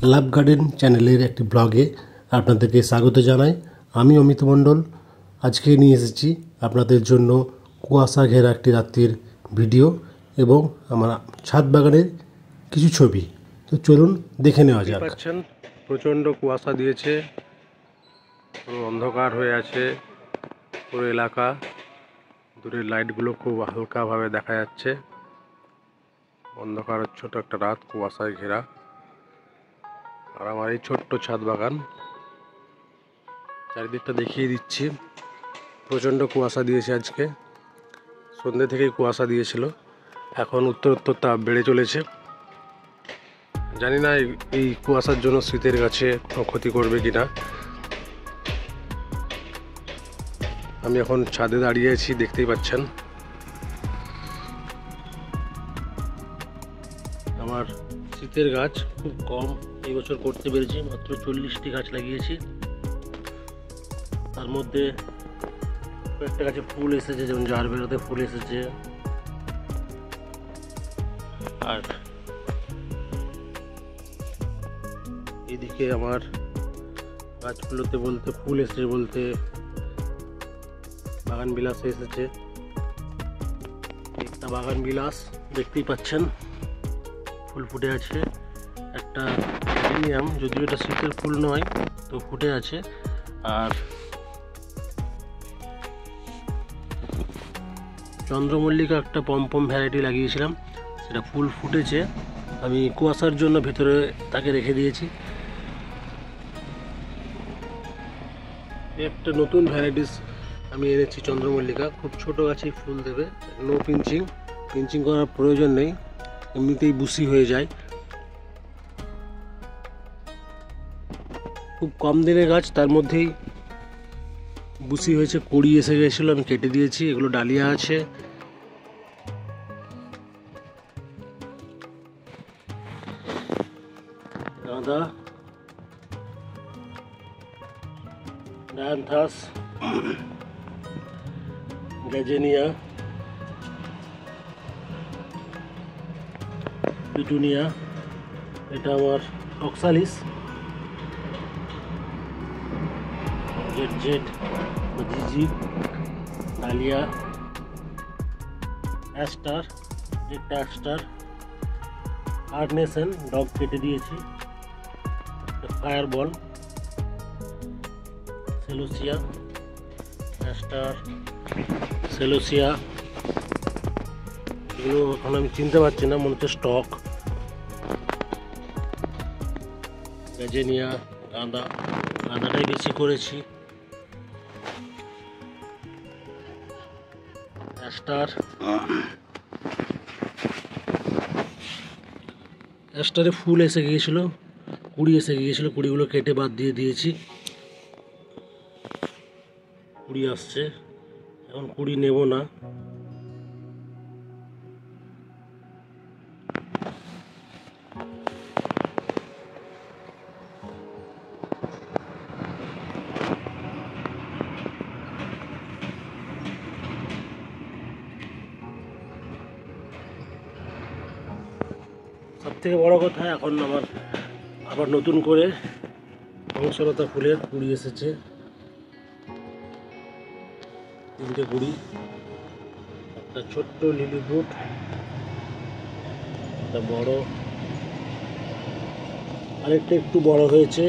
লাভ garden চ্যানেলের একটি ব্লগে আপনাদেরকে স্বাগত জানাই। আমি অমিত মণ্ডল। আজকে নিয়ে এসেছি আপনাদের জন্য কুয়াশা ঘেরা একটি রাত্রির ভিডিও এবং আমার ছাদ বাগানের কিছু ছবি। তো চলুন দেখে নেওয়া যাক। পাচ্ছেন প্রচণ্ড কুয়াশা দিয়েছে, পুরো অন্ধকার হয়ে আছে পুরো এলাকা। দূরের লাইটগুলো খুব হালকাভাবে দেখা যাচ্ছে। অন্ধকার ছোট একটা রাত, কুয়াশায় ঘেরা। আর আমার এই ছোট্ট ছাদ বাগান, চারিদিকটা দেখিয়ে দিচ্ছি। প্রচণ্ড কুয়াশা দিয়েছে আজকে, সন্ধ্যে থেকেই কুয়াশা দিয়েছিল। এখন উত্তর তাপ বেড়ে চলেছে। জানি না এই কুয়াশার জন্য শীতের গাছে কোনো ক্ষতি করবে কিনা। আমি এখন ছাদে দাঁড়িয়ে আছি, দেখতেই পাচ্ছেন। আমার শীতের গাছ খুব কম এই বছর করতে পেরেছি, মাত্র 40টি গাছ লাগিয়েছি। তার মধ্যে কয়েকটা গাছে ফুল এসেছে, যেমন জারবেরাতে ফুল এসেছে। আর এদিকে আমার গাছগুলোতে ফুল এসেছে বলতে বাগান বিলাস এসেছে। একটা বাগান বিলাস দেখতেই পাচ্ছেন, ফুল ফুটে আছে। একটা অ্যাডেনিয়াম, যদিও এটা শীতের ফুল নয়, তো ফুটে আছে। আর চন্দ্রমল্লিকা একটা পমপম ভ্যারাইটি লাগিয়েছিলাম, সেটা ফুল ফুটেছে। আমি কুয়াশার জন্য ভিতরে তাকে রেখে দিয়েছি। একটা নতুন ভ্যারাইটিস আমি এনেছি চন্দ্রমল্লিকা, খুব ছোট গাছেই ফুল দেবে। নো পিঞ্চিং করার প্রয়োজন নেই, এমনিতেই বুসি হয়ে যায়। খুব কম দিনের গাছ, তার মধ্যেই বুসি হয়েছে, কুড়ি এসে গেছিলো, আমি কেটে দিয়েছি। এগুলো ডালিয়া আছে। গাঁদা, ডায়ান্থাস, গ্যাজেনিয়া, পিটুনিয়া, এটা আমার অক্সালিস, জেড, জিজি, ডালিয়া, অ্যাস্টার, একটা অ্যাস্টার, কার্নেশন, ডগ কেটে দিয়েছি, ফায়ারবল, সেলোসিয়া, অ্যাস্টার, সেলোসিয়া। এগুলো এখন আমি চিনতে পারছি না, মনে হচ্ছে স্টক। গ্যাজেনিয়া, গাঁদাটাই বেশি করেছি। অ্যাস্টারে ফুল এসে গিয়েছিল, কুড়ি এসে গিয়েছিল, কুড়িগুলো কেটে বাদ দিয়ে দিয়েছি। কুড়ি আসছে, এখন কুড়ি নেব না। সব থেকে বড় কথা, এখন আমার আবার নতুন করে হংসলতা ফুলের কুড়ি এসেছে, 3টে কুড়ি। একটা ছোট্ট লিলি ফুট, একটা বড়, আরেকটা একটু বড় হয়েছে।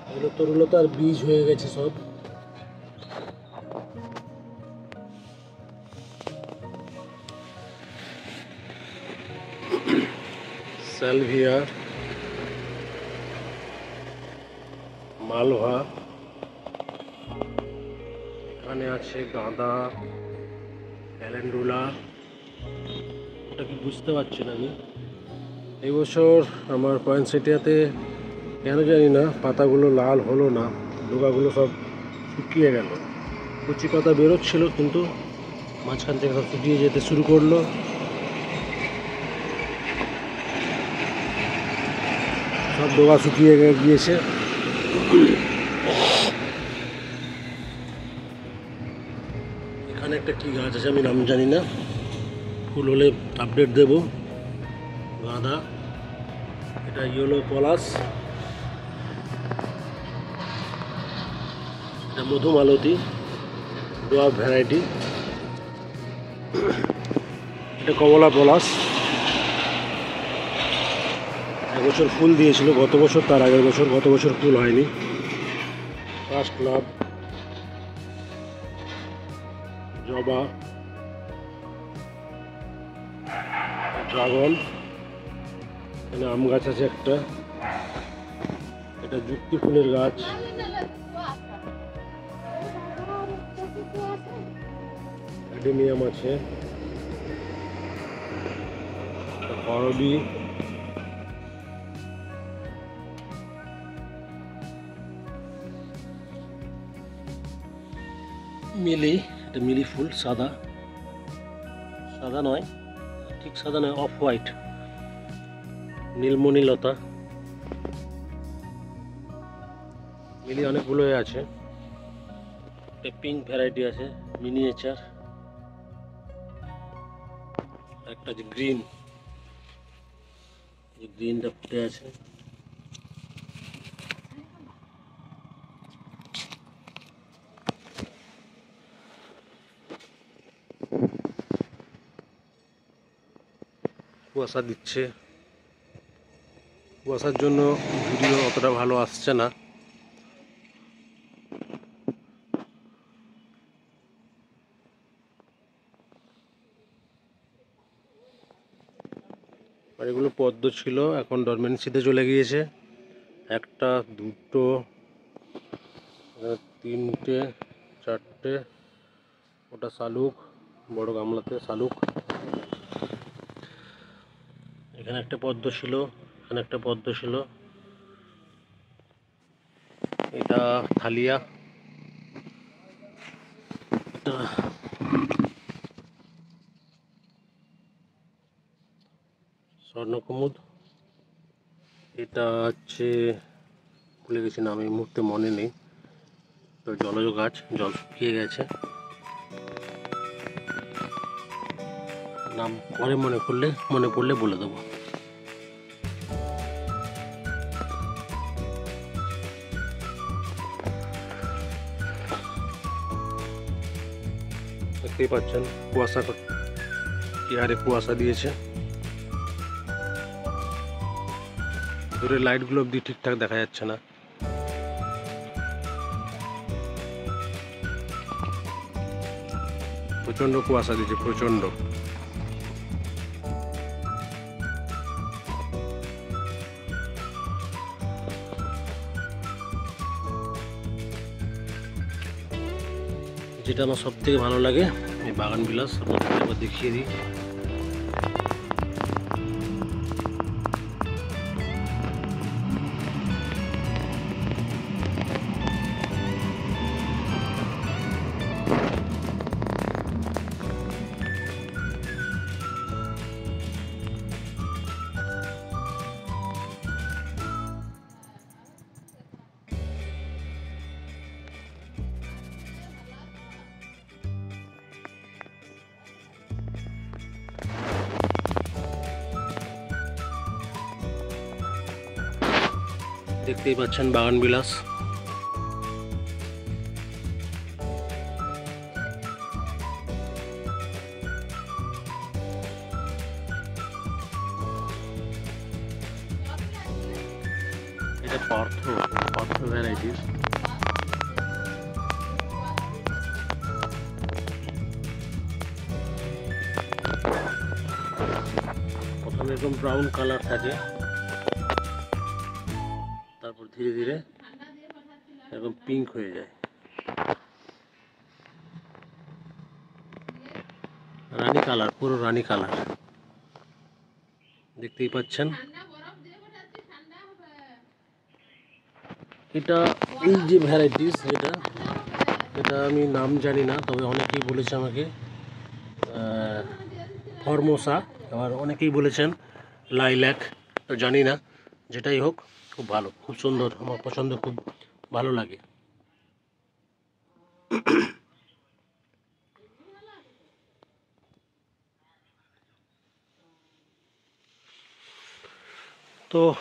এগুলো তরুলতার বীজ হয়ে গেছে সব। সালভিয়া, মালভা, এখানে আছে গাঁদা, ক্যালেন্ডুলা। ওটা কি বুঝতে পারছি না আমি। এই বছর আমার পয়েন্টসেটিয়াতে কেন জানি না পাতাগুলো লাল হলো না, ডোকাগুলো সব শুকিয়ে গেল। কচি পাতা বেরোচ্ছিল, কিন্তু মাঝখান থেকে সব শুকিয়ে যেতে শুরু করলো। সব ডোকা শুকিয়ে গিয়েছে। এখানে একটা কি গাছ আছে আমি নাম জানি না, ফুল হলে আপডেট দেব। গাঁদা, এটা ইয়েলো পলাশ, এটা মধুমালতী ডোয়াব ভ্যারাইটি, এটা কমলা পলাশ। এবছর ফুল দিয়েছিল গত বছর, তার আগের বছর, গত বছর ফুল হয়নি। ফার্স্ট লাভ, জবা, ড্রাগন, এখানে আম গাছ আছে একটা, এটা যুক্তি ফুলের গাছ, অ্যাডেনিয়াম আছে, করবি, মিলি, এটা মিলি ফুল, সাদা, সাদা নয়, ঠিক সাদা নয়, অফ হোয়াইট, নীলমণি লতা। মিলি অনেকগুলো আছে, একটা পিঙ্ক ভ্যারাইটি আছে, মিনিয়েচার, একটা যে গ্রিন, যে গ্রিনটা ফুটে আছে। কুয়াশা দিচ্ছে, কুয়াশার জন্য ভিডিও অতটা ভালো আসছে না। আর এগুলো পদ্ম ছিল, এখন ডরমেন্সিতে চলে গিয়েছে। একটা, দুটো, তিনটে, চারটে, ওটা শালুক, বড় গামলাতে শালুক। এখানে একটা পদ্ম ছিল, এখানে একটা পদ্ম ছিল, এটা থালিয়া, এটা স্বর্ণকুমুদ, এটা হচ্ছে ভুলে গেছি নাম, এই মুহূর্তে মনে নেই। তো জলজ গাছ, জল শুকিয়ে গেছে, নাম পরে মনে পড়লে বলে দেবো। দেখতেই পাচ্ছেন কুয়াশা কি হারে কুয়াশা দিয়েছে। দূরের লাইটগুলো অব্দি ঠিকঠাক দেখা যাচ্ছে না। প্রচন্ড কুয়াশা দিয়েছে, প্রচন্ড। যেটা আমার সব থেকে ভালো লাগে এই বাগান বিলাস, আপনাদের একবার দেখিয়ে দিই। দেখতেই পাচ্ছেন বাগান বিলাস। এটা পার্থ ভ্যারাইটিস। প্রথমে এরকম ব্রাউন কালার থাকে, তারপর ধীরে ধীরে এরকম পিঙ্ক হয়ে যায়। রানী কালার, পুরো রানী কালার, দেখতেই পাচ্ছেন। এটা এই যে ভ্যারাইটিস, এটা আমি নাম জানি না, তবে অনেকেই বলেছে আমাকে ফরমোসা, আবার অনেকেই বলেছেন লাইল্যাক, তো জানি না। যেটাই হোক খুব ভালো, খুব সুন্দর, আমার পছন্দ, খুব ভালো লাগে। তো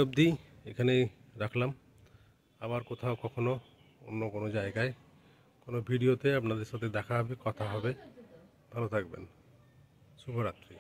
অবধি এখানেই রাখলাম। আবার কোথাও কখনো অন্য কোনো জায়গায় কোনো ভিডিওতে আপনাদের সাথে দেখা হবে, কথা হবে। ভালো থাকবেন। শুভরাত্রি।